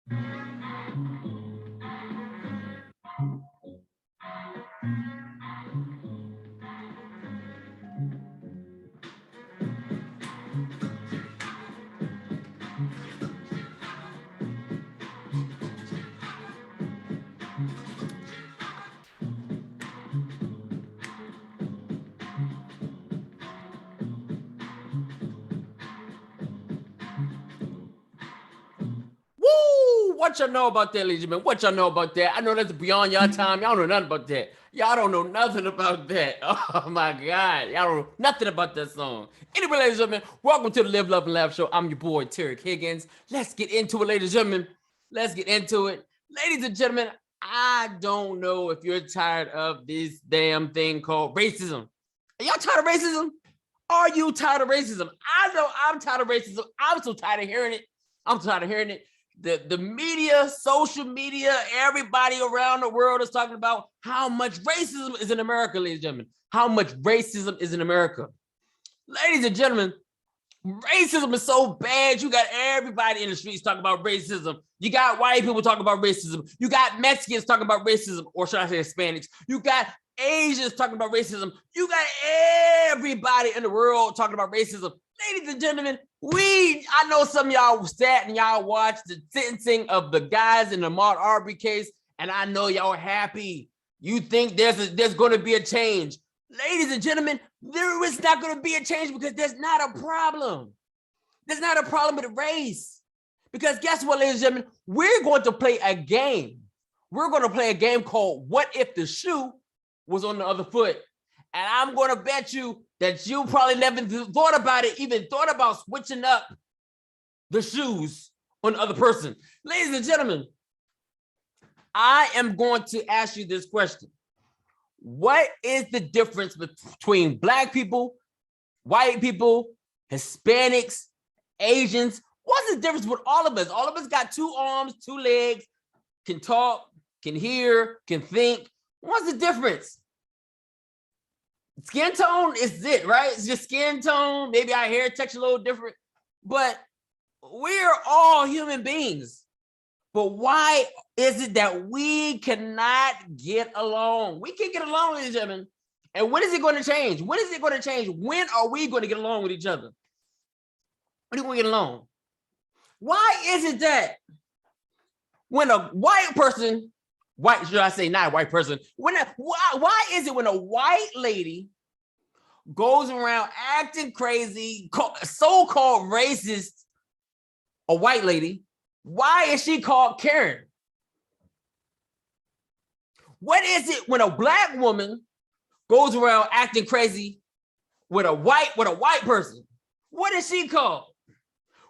Woo! What y'all know about that, ladies and gentlemen? What y'all know about that? I know that's beyond y'all time. Y'all know nothing about that. Y'all don't know nothing about that. Oh my God. Y'all don't know nothing about that song. Anyway, ladies and gentlemen, welcome to the Live, Love, and Laugh Show. I'm your boy, Tarek Higgins. Let's get into it, ladies and gentlemen. Let's get into it. Ladies and gentlemen, I don't know if you're tired of this damn thing called racism. Are y'all tired of racism? Are you tired of racism? I know I'm tired of racism. I'm so tired of hearing it. I'm tired of hearing it. The media, social media, everybody around the world is talking about how much racism is in America, ladies and gentlemen. How much racism is in America. Ladies and gentlemen, racism is so bad. You got everybody in the streets talking about racism. You got white people talking about racism. You got Mexicans talking about racism, or should I say Hispanics? You got Asians talking about racism. You got everybody in the world talking about racism. Ladies and gentlemen, I know some of y'all sat and y'all watched the sentencing of the guys in the Ahmaud Arbery case, and I know y'all are happy. You think there's going to be a change. Ladies and gentlemen, there is not going to be a change because there's not a problem. There's not a problem with race. Because guess what, ladies and gentlemen? We're going to play a game. We're going to play a game called What If the Shoe Was on the Other Foot? And I'm going to bet you that you probably never thought about it, even thought about switching up the shoes on the other person. Ladies and gentlemen, I am going to ask you this question. What is the difference between Black people, white people, Hispanics, Asians? What's the difference with all of us? All of us got 2 arms, 2 legs, can talk, can hear, can think. What's the difference? Skin tone is it, right? It's just skin tone. Maybe our hair texture a little different, but we're all human beings. But why is it that we cannot get along? We can't get along with each other. And when is it going to change? When is it going to change? When are we going to get along with each other? When are we going to get along? Why is it that when a white person, should I say not a white person, why is it when a white lady goes around acting crazy, so-called racist, a white lady, why is she called Karen? What is it when a Black woman goes around acting crazy with a white person? What is she called?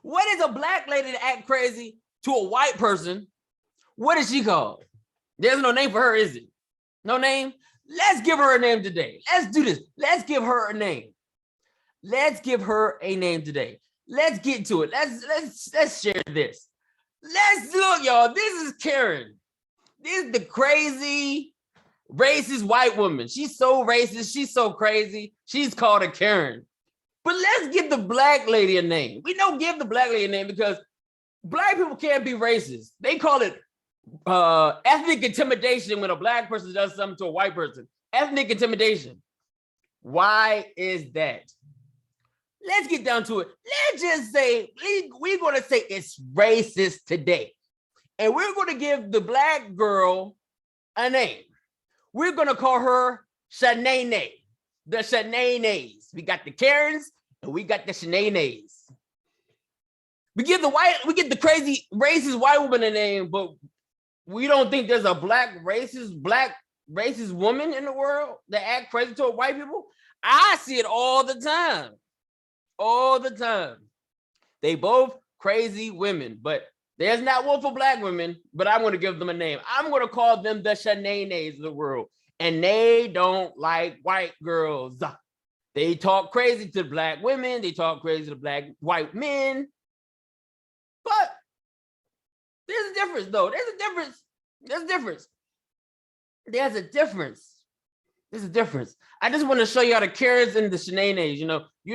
What is a Black lady to act crazy to a white person? What is she called? There's no name for her, is it? No name? Let's give her a name today. Let's do this. Let's give her a name. Let's give her a name today. Let's get to it. Let's share this. Let's look, y'all. This is Karen. This is the crazy, racist white woman. She's so racist. She's so crazy. She's called a Karen. But let's give the Black lady a name. We don't give the Black lady a name because Black people can't be racist. They call it ethnic intimidation when a Black person does something to a white person. Ethnic intimidation. Why is that? Let's get down to it. Let's just say, we're going to say it's racist today. And we're going to give the Black girl a name. We're going to call her Shanae. The Shanaes. We got the Karens and we got the Shanaes. We give the crazy racist white woman a name, but we don't think there's a black racist woman in the world that act crazy toward white people. I see it all the time. All the time. They both crazy women, but there's not one for Black women, but I'm going to give them a name. I'm going to call them the Shanaes of the world. And they don't like white girls. They talk crazy to Black women. They talk crazy to Black white men. But there's a difference, though. There's a difference. I just want to show y'all the Karens and the Shanaes. You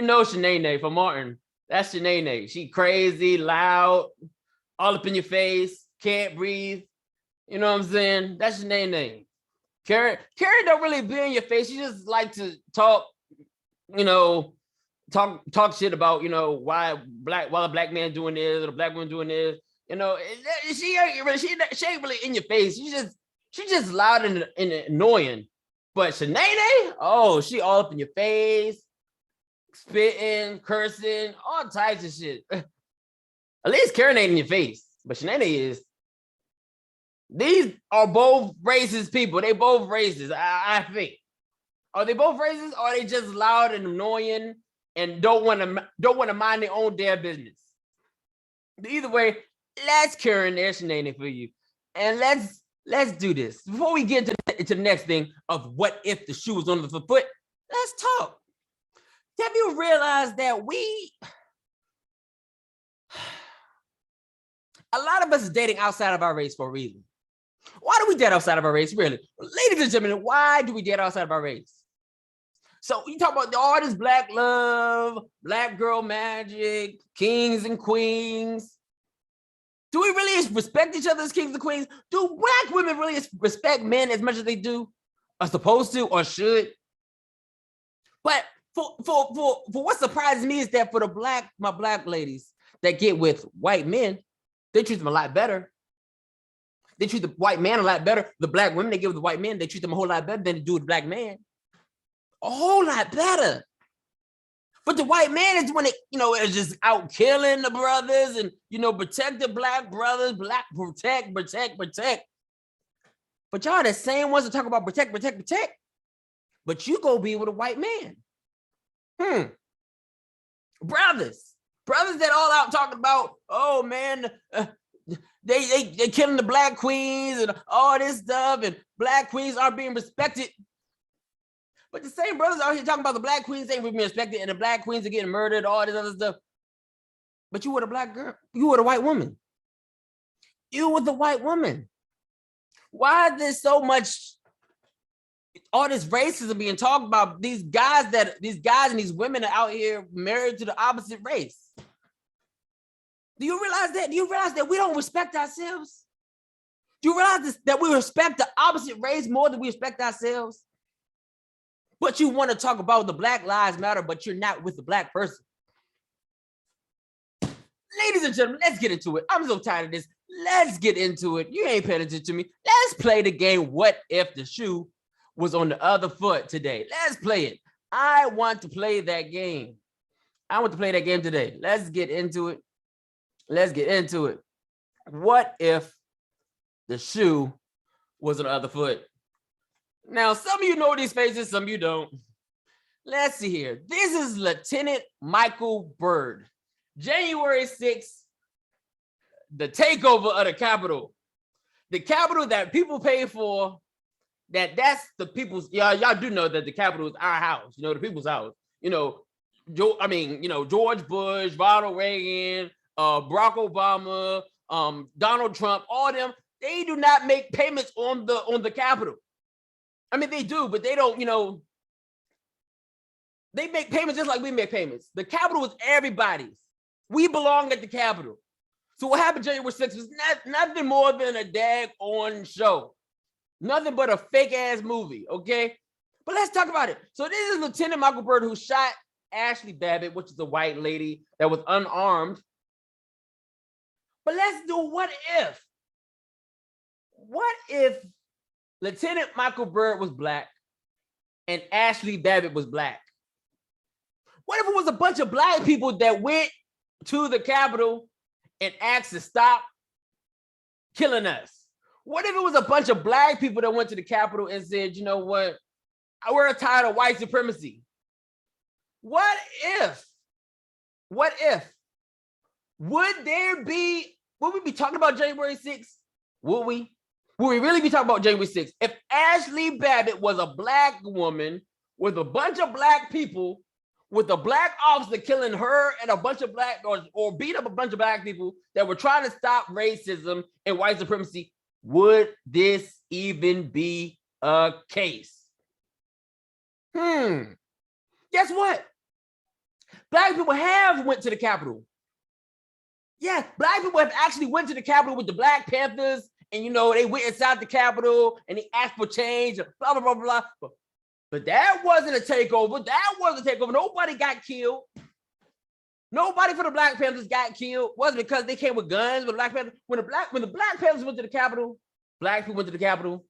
know Shanae from Martin. That's Shanae. She crazy, loud, all up in your face, can't breathe. You know what I'm saying? That's Shanae name. Karen don't really be in your face. She just like to talk, you know, talk shit about, you know, why a black man doing this or the black woman doing this. You know, she ain't really in your face. She just loud and annoying. But Shanae, oh, she all up in your face, spitting, cursing, all types of shit. At least Karen ain't in your face, but Shanae is. These are both racist people. They both racist, I think. Are they both racist, or are they just loud and annoying and don't want to mind their own damn business? Either way, let's Karen their Shanae for you, and let's do this before we get into the next thing of what if the shoe was on the foot. Let's talk. Have you realized that a lot of us is dating outside of our race for a reason? Why do we date outside of our race, really? Ladies and gentlemen, why do we date outside of our race? So you talk about all this black love, black girl magic, kings and queens. Do we really respect each other as kings and queens? Do black women really respect men as much as they do, are supposed to, or should? But for what surprises me is that for my black ladies that get with white men, they treat them a lot better. They treat the white man a lot better. The black women they give with the white men, they treat them a whole lot better than they do with the black man. A whole lot better. But the white man is when it, is just out killing the brothers and, protect the black brothers, protect. But y'all the same ones that talk about protect. But you go be with a white man. Brothers that all out talking about, oh man, they killing the black queens and all this stuff, and black queens aren't being respected. But the same brothers out here talking about the black queens ain't being respected and the black queens are getting murdered, all this other stuff. But you were a black girl. You were a white woman. You were the white woman. Why is there so much, all this racism being talked about? These guys and these women are out here married to the opposite race. Do you realize that? Do you realize that we don't respect ourselves? Do you realize that we respect the opposite race more than we respect ourselves? But you want to talk about the Black Lives Matter, but you're not with the black person. Ladies and gentlemen, let's get into it. I'm so tired of this. Let's get into it. You ain't paying attention to me. Let's play the game, What If the Shoe Was on the Other Foot today. Let's play it. I want to play that game. I want to play that game today. Let's get into it. What if the shoe was on the other foot? Now, some of you know these faces, some of you don't. Let's see here. This is Lieutenant Michael Byrd. January 6th, the takeover of the Capitol. The Capitol that people pay for, that's the people's, y'all do know that the Capitol is our house, the people's house. George Bush, Ronald Reagan, Barack Obama, Donald Trump, all them, they do not make payments on the Capitol. I mean, they do, but they don't, they make payments just like we make payments. The Capitol is everybody's. We belong at the Capitol. So what happened January 6th was nothing more than a dag-on show. Nothing but a fake-ass movie, okay? But let's talk about it. So this is Lieutenant Michael Byrd who shot Ashley Babbitt, which is a white lady that was unarmed. But let's do what if. What if Lieutenant Michael Byrd was black and Ashley Babbitt was black? What if it was a bunch of black people that went to the Capitol and asked to stop killing us? What if it was a bunch of black people that went to the Capitol and said, you know what, we're tired of white supremacy? What if? Would we be talking about January 6th? Would we? Would we really be talking about January 6th? If Ashley Babbitt was a black woman with a bunch of black people, with a black officer killing her and a bunch of black, or beat up a bunch of black people that were trying to stop racism and white supremacy, would this even be a case? Guess what? Black people have went to the Capitol. Yeah, black people have actually went to the Capitol with the Black Panthers, and they went inside the Capitol and they asked for change, blah blah blah blah. But that wasn't a takeover. That wasn't a takeover. Nobody got killed. Nobody for the Black Panthers got killed. Wasn't because they came with guns. But when the Black Panthers went to the Capitol, black people went to the Capitol.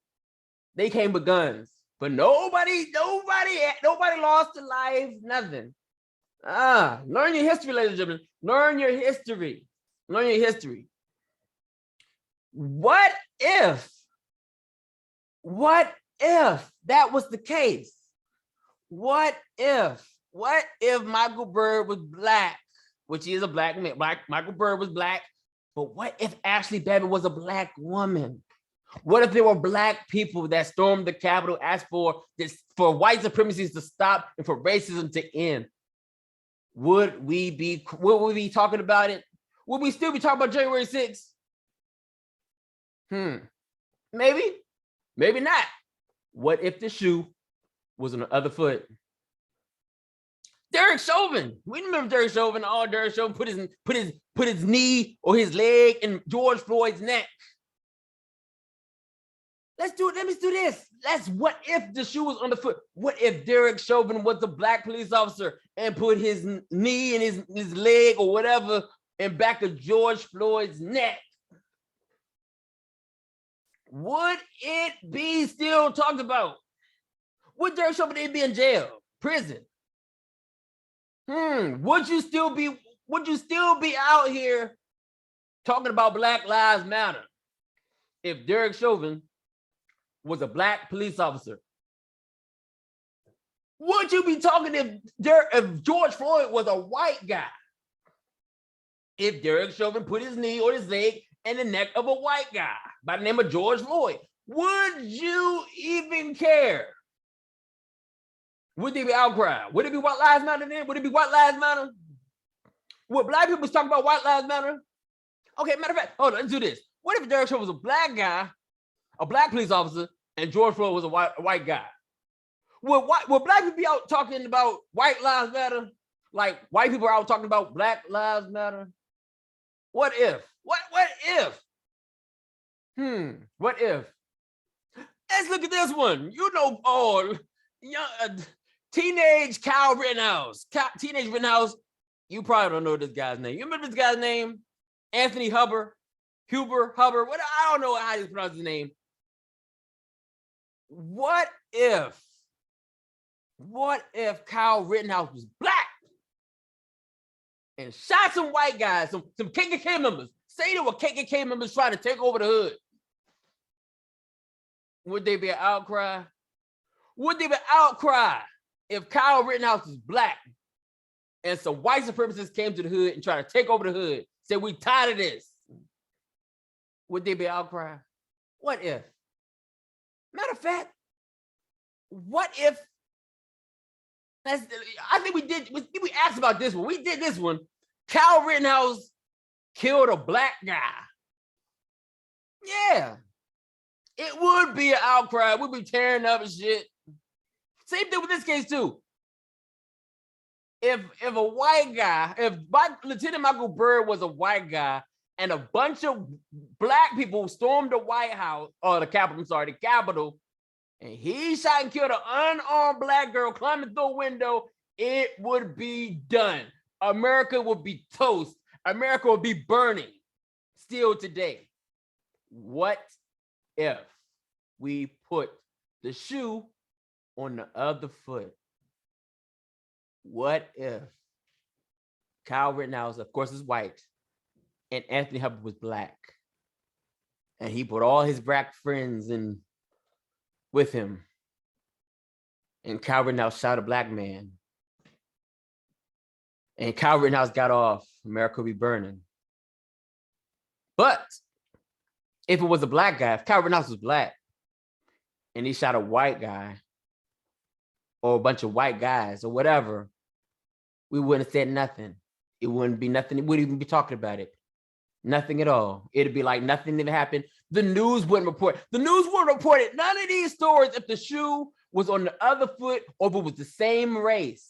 They came with guns. But nobody lost their life. Nothing. Learn your history, ladies and gentlemen. Learn your history. Learn your history. What if that was the case? What if Michael Byrd was black, which he is a black man? Michael Byrd was black, but what if Ashley Babbitt was a black woman? What if there were black people that stormed the Capitol, asked for white supremacy to stop and for racism to end? Would we be talking about it? Would we still be talking about January 6th? Maybe not. What if the shoe was on the other foot? Derek Chauvin. We remember Derek Chauvin. Derek Chauvin put his knee or his leg in George Floyd's neck. Let's do it. Let me do this. What if the shoe was on the foot? What if Derek Chauvin was a black police officer and put his knee and his leg or whatever in back of George Floyd's neck? Would it be still talked about? Would Derek Chauvin be in jail, prison? Would you still be out here talking about Black Lives Matter if Derek Chauvin was a black police officer? Would you be talking if George Floyd was a white guy? If Derek Chauvin put his knee or his leg in the neck of a white guy by the name of George Floyd, would you even care? Would there be outcry? Would it be White Lives Matter then? Would it be White Lives Matter? Would black people talk about White Lives Matter? Okay, matter of fact, hold on, let's do this. What if Derek Chauvin was a black guy, a black police officer, and George Floyd was a white guy? Would black people be out talking about White Lives Matter? Like white people are out talking about Black Lives Matter? What if? What if? What if? Let's look at this one. Teenage Kyle Rittenhouse. Teenage Rittenhouse, you probably don't know this guy's name. You remember this guy's name? Anthony Huber, what? I don't know how you pronounce his name. What if Kyle Rittenhouse was black and shot some white guys, some KKK members? Say there were KKK members trying to take over the hood. Would there be an outcry? Would there be an outcry if Kyle Rittenhouse was black and some white supremacists came to the hood and tried to take over the hood? Said, we tired of this. Would there be an outcry? What if? Matter of fact, what if? I think we asked about this one. We did this one. Kyle Rittenhouse killed a black guy. Yeah. It would be an outcry. We'd be tearing up and shit. Same thing with this case too. If a white guy, Lieutenant Michael Byrd was a white guy and a bunch of black people stormed the White House, or the Capitol, and he shot and killed an unarmed black girl climbing through a window, it would be done. America would be toast. America would be burning still today. What if we put the shoe on the other foot? What if Kyle Rittenhouse, of course, is white, and Anthony Huber was black, and he put all his black friends in with him, and Kyle Rittenhouse shot a black man, and Kyle Rittenhouse got off? America would be burning. But if it was a black guy, if Kyle Rittenhouse was black, and he shot a white guy, or a bunch of white guys, or whatever, we wouldn't have said nothing. It wouldn't be nothing. We wouldn't even be talking about it. Nothing at all. It'd be like nothing even happened. The news wouldn't report. The news wouldn't report it. None of these stories if the shoe was on the other foot or if it was the same race.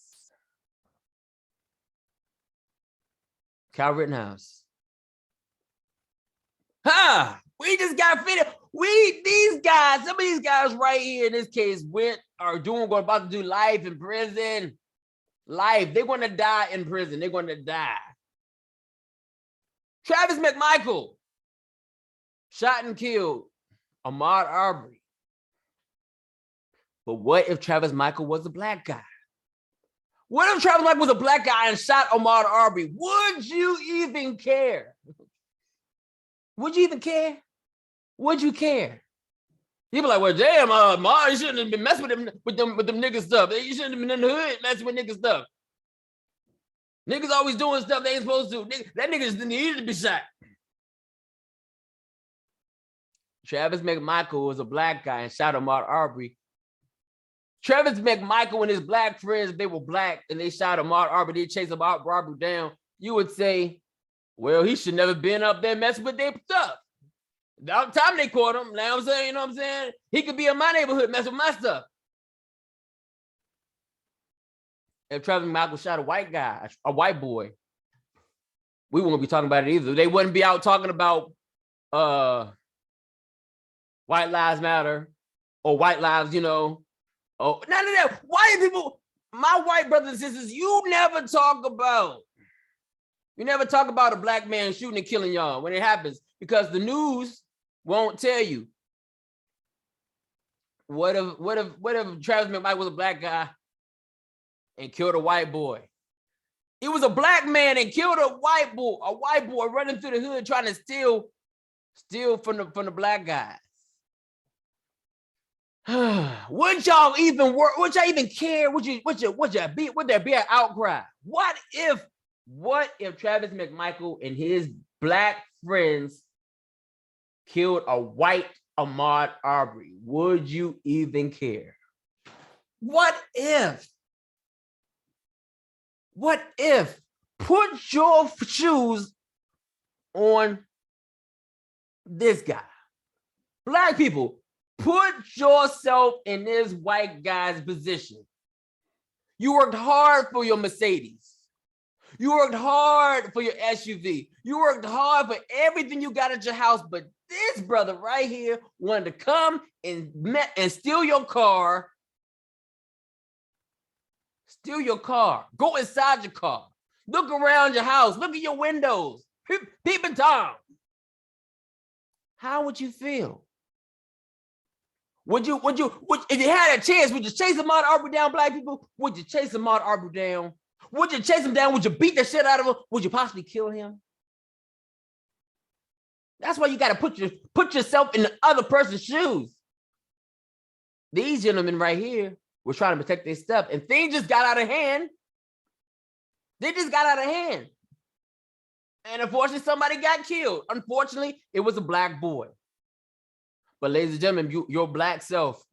Kyle Rittenhouse We just got finished. Some of these guys right here in this case about to do life in prison. Life. They're going to die in prison. They're going to die. Travis McMichael shot and killed Ahmaud Arbery. But what if Travis Michael was a black guy? What if Travis Michael was a black guy and shot Ahmaud Arbery? Would you even care? Would you even care? Would you care? You'd be like, well, damn, Ahmaud, you shouldn't have been messing with them nigga stuff. You shouldn't have been in the hood messing with nigga stuff. Niggas always doing stuff they ain't supposed to. That nigga just needed to be shot. Travis McMichael was a black guy and shot Ahmaud Arbery. Travis McMichael and his black friends, they were black and they shot Ahmaud Arbery. They chased Ahmaud Arbery down. You would say, well, he should never been up there messing with their stuff. The time they caught him, now I'm saying, you know what I'm saying? He could be in my neighborhood messing with my stuff. If Travis McMichael shot a white guy, a white boy, we won't be talking about it either. They wouldn't be out talking about White Lives Matter or White Lives, Oh, none of that. White people, my white brothers and sisters, you never talk about a black man shooting and killing y'all when it happens because the news won't tell you. What if Travis McMichael was a black guy and killed a white boy? It was a black man and killed a white boy running through the hood trying to steal from the black guys. Would y'all even work? Would y'all even care? Would there be an outcry? What if Travis McMichael and his black friends killed a white Ahmaud Arbery? Would you even care? What if? Put your shoes on this guy. Black people, put yourself in this white guy's position. You worked hard for your Mercedes. You worked hard for your SUV. You worked hard for everything you got at your house, but this brother right here wanted to come and steal your car. Steal your car. Go inside your car. Look around your house. Look at your windows. Peeping Tom. How would you feel? Would you, if you had a chance, would you chase Ahmaud Arbery down, black people? Would you chase Ahmaud Arbery down? Would you chase him down? Would you beat the shit out of him? Would you possibly kill him? That's why you got to put yourself in the other person's shoes. These gentlemen right here were trying to protect their stuff, and things just got out of hand. They just got out of hand. And unfortunately, somebody got killed. Unfortunately, it was a black boy. But ladies and gentlemen, your black self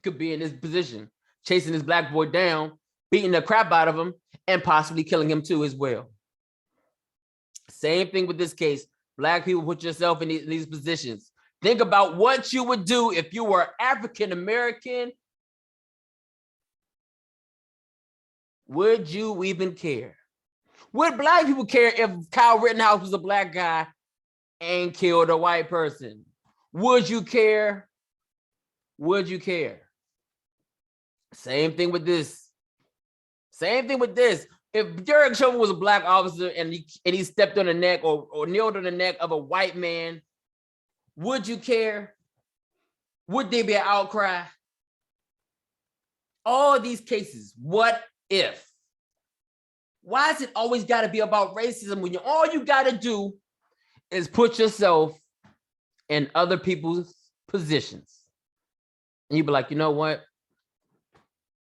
could be in this position, chasing this black boy down, beating the crap out of him, and possibly killing him too as well. Same thing with this case. Black people, put yourself in these positions. Think about what you would do if you were African-American. Would you even care? Would black people care if Kyle Rittenhouse was a black guy and killed a white person? Would you care? Would you care? Same thing with this. Same thing with this. If Derek Chauvin was a black officer and he stepped on the neck or kneeled on the neck of a white man, would you care? Would there be an outcry? All these cases, what if? Why is it always got to be about racism when all you got to do is put yourself in other people's positions? And you be like, you know what?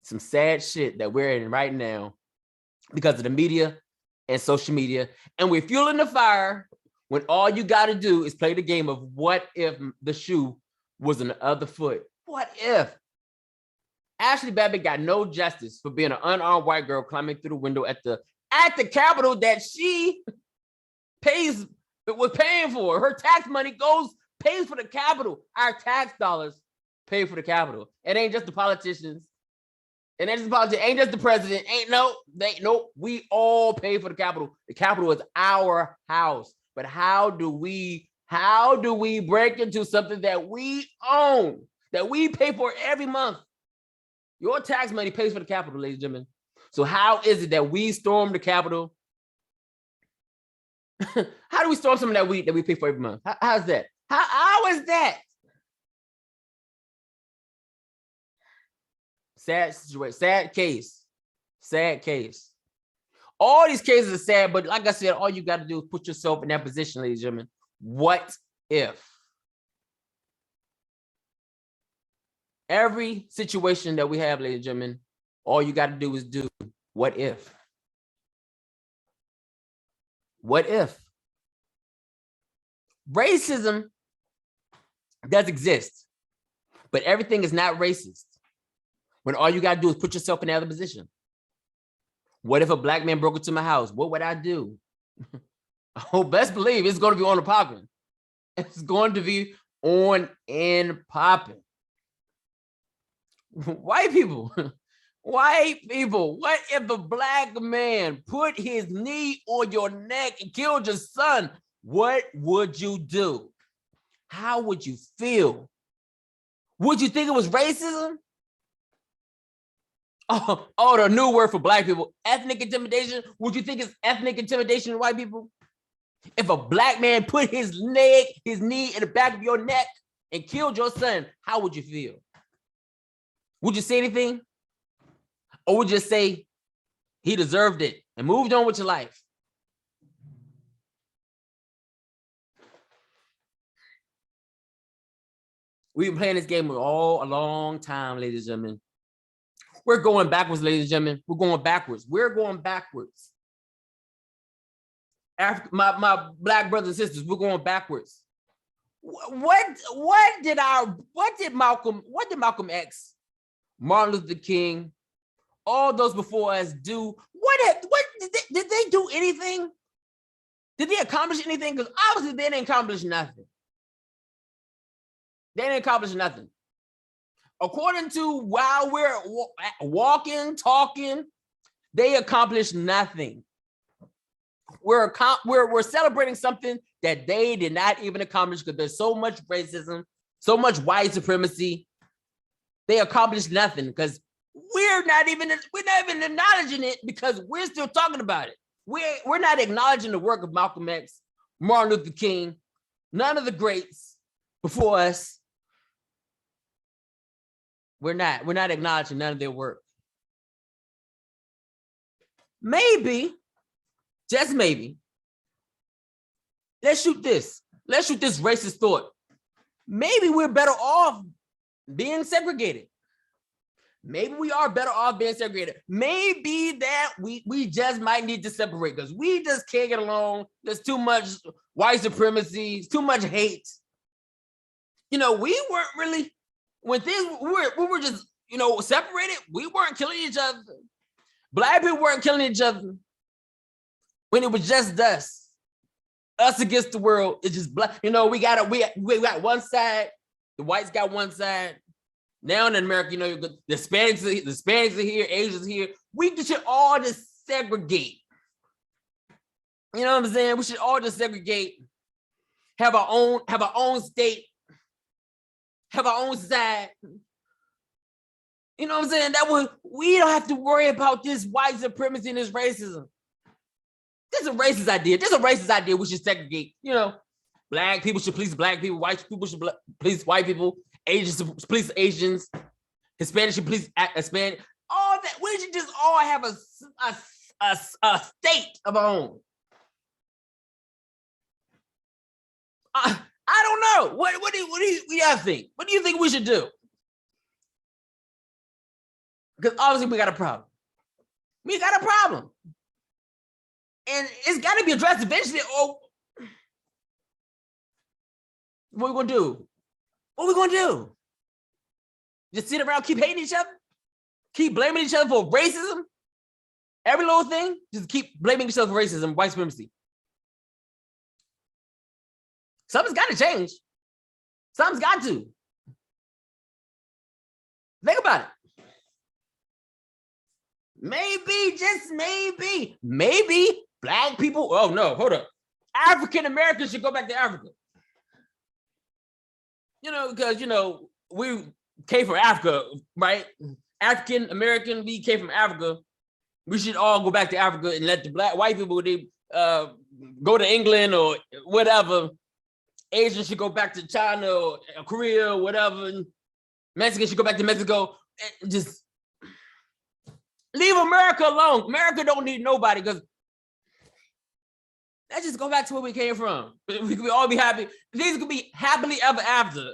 Some sad shit that we're in right now because of the media and social media. And we're fueling the fire when all you got to do is play the game of what if the shoe was on the other foot? What if? Ashley Babbitt got no justice for being an unarmed white girl climbing through the window at the Capitol that she was paying for. Her tax money pays for the Capitol. Our tax dollars pay for the Capitol. It ain't just the politicians. It ain't just the politicians. Ain't just the president. We all pay for the Capitol. The Capitol is our house. But how do we How do we break into something that we own, that we pay for every month? Your tax money pays for the Capitol, ladies and gentlemen. So how is it that we storm the Capitol? How do we storm something that we pay for every month? How's that? How is that? Sad situation, sad case. All these cases are sad, but like I said, all you got to do is put yourself in that position, ladies and gentlemen. What if? Every situation that we have, ladies and gentlemen, all you got to do is do what if? What if? Racism does exist, but everything is not racist when all you got to do is put yourself in the other position. What if a black man broke into my house? What would I do? Oh, best believe it's going to be on the popping. It's going to be on and popping. White people, what if a black man put his knee on your neck and killed your son? What would you do? How would you feel? Would you think it was racism? Oh, the new word for black people, ethnic intimidation. Would you think it's ethnic intimidation to white people? If a black man put his knee in the back of your neck and killed your son, how would you feel? Would you say anything? Or would you just say he deserved it and moved on with your life? We've been playing this game all a long time, ladies and gentlemen. We're going backwards, ladies and gentlemen. We're going backwards. My black brothers and sisters, we're going backwards. What did Malcolm X, Martin Luther King, all those before us do? What did they do anything? Did they accomplish anything? Because obviously they didn't accomplish nothing. They didn't accomplish nothing. According to while we're walking, talking, they accomplished nothing. We're celebrating something that they did not even accomplish because there's so much racism, so much white supremacy. They accomplished nothing because we're not even acknowledging it because we're still talking about it. We're not acknowledging the work of Malcolm X, Martin Luther King, none of the greats before us. We're not acknowledging none of their work. Maybe, just maybe, let's shoot this racist thought. Maybe we're better off being segregated. Maybe we are better off being segregated. Maybe that we just might need to separate because we just can't get along. There's too much white supremacy, too much hate. We weren't really, when we were just, separated, we weren't killing each other. Black people weren't killing each other. When it was just us against the world, it's just black. We got one side, the whites got one side. Now in America, the Hispanics are here, Asians are here. We should all just segregate. You know what I'm saying? We should all just segregate, have our own state, have our own side. You know what I'm saying? That way we don't have to worry about this white supremacy and this racism. This is a racist idea. We should segregate. Black people should police black people. White people should police white people. Asians should police Asians. Hispanics should police Hispanic. All that. We should just all have a state of our own. I don't know. What do y'all think? What do you think we should do? Because obviously we got a problem. And it's got to be addressed eventually. Or what we gonna do? Just sit around, keep hating each other? Keep blaming each other for racism? Every little thing? Just keep blaming each other for racism, white supremacy. Something's got to change. Something's got to. Think about it. Maybe, just maybe black people, oh no, hold up. African Americans should go back to Africa. because we came from Africa, right? African American, we came from Africa. We should all go back to Africa and let the white people go to England or whatever. Asians should go back to China or Korea or whatever. And Mexicans should go back to Mexico. And just leave America alone. America don't need nobody, because let's just go back to where we came from. We could all be happy. These could be happily ever after,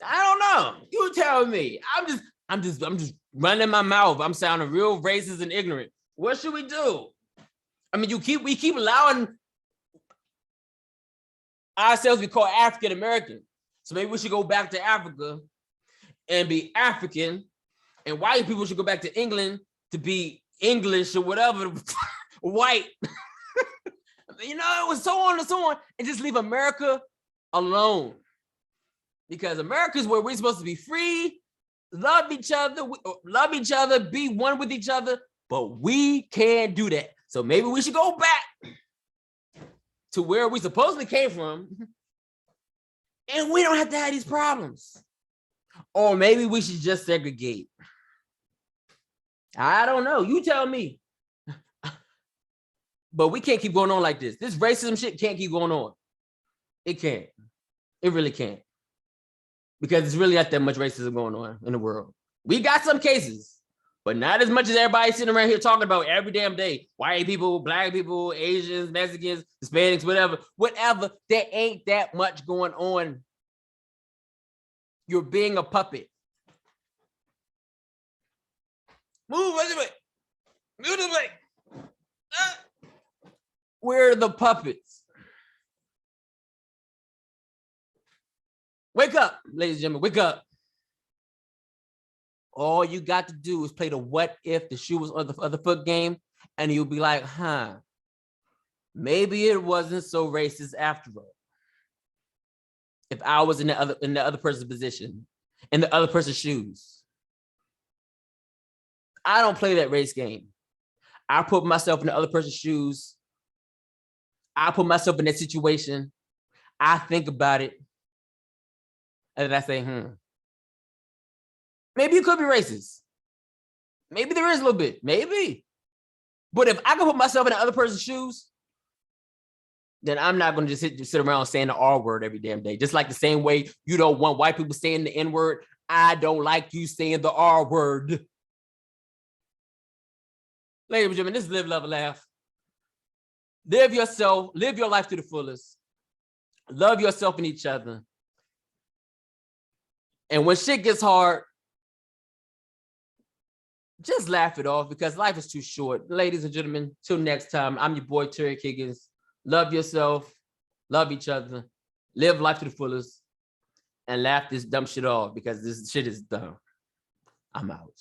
I don't know. You tell me. I'm just running my mouth. I'm sounding real racist and ignorant. What should we do? I mean, we keep allowing ourselves to be called African American. So maybe we should go back to Africa and be African, and white people should go back to England to be English or whatever, white. It was so on and so on, and just leave America alone. Because America is where we're supposed to be free, love each other, be one with each other, but we can't do that. So maybe we should go back to where we supposedly came from, and we don't have to have these problems. Or maybe we should just segregate. I don't know. You tell me. But we can't keep going on like this. This racism shit can't keep going on. It can't. It really can't. Because it's really not that much racism going on in the world. We got some cases, but not as much as everybody sitting around here talking about every damn day. White people, black people, Asians, Mexicans, Hispanics, whatever. There ain't that much going on. You're being a puppet. Move this way. Move this way. We're the puppets. Wake up, ladies and gentlemen, wake up. All you got to do is play the what if the shoe was on the other foot game, and you'll be like, maybe it wasn't so racist after all. If I was in the other person's position, in the other person's shoes. I don't play that race game. I put myself in the other person's shoes. I put myself in that situation. I think about it. And then I say, maybe you could be racist. Maybe there is a little bit, maybe. But if I can put myself in the other person's shoes, then I'm not going to just sit around saying the R word every damn day. Just like the same way you don't want white people saying the N word, I don't like you saying the R word. Ladies and gentlemen, this is Live, Love, and Laugh. Live yourself, live your life to the fullest. Love yourself and each other. And when shit gets hard, just laugh it off, because life is too short. Ladies and gentlemen, till next time, I'm your boy, Terry Higgins. Love yourself, love each other, live life to the fullest, and laugh this dumb shit off, because this shit is dumb. I'm out.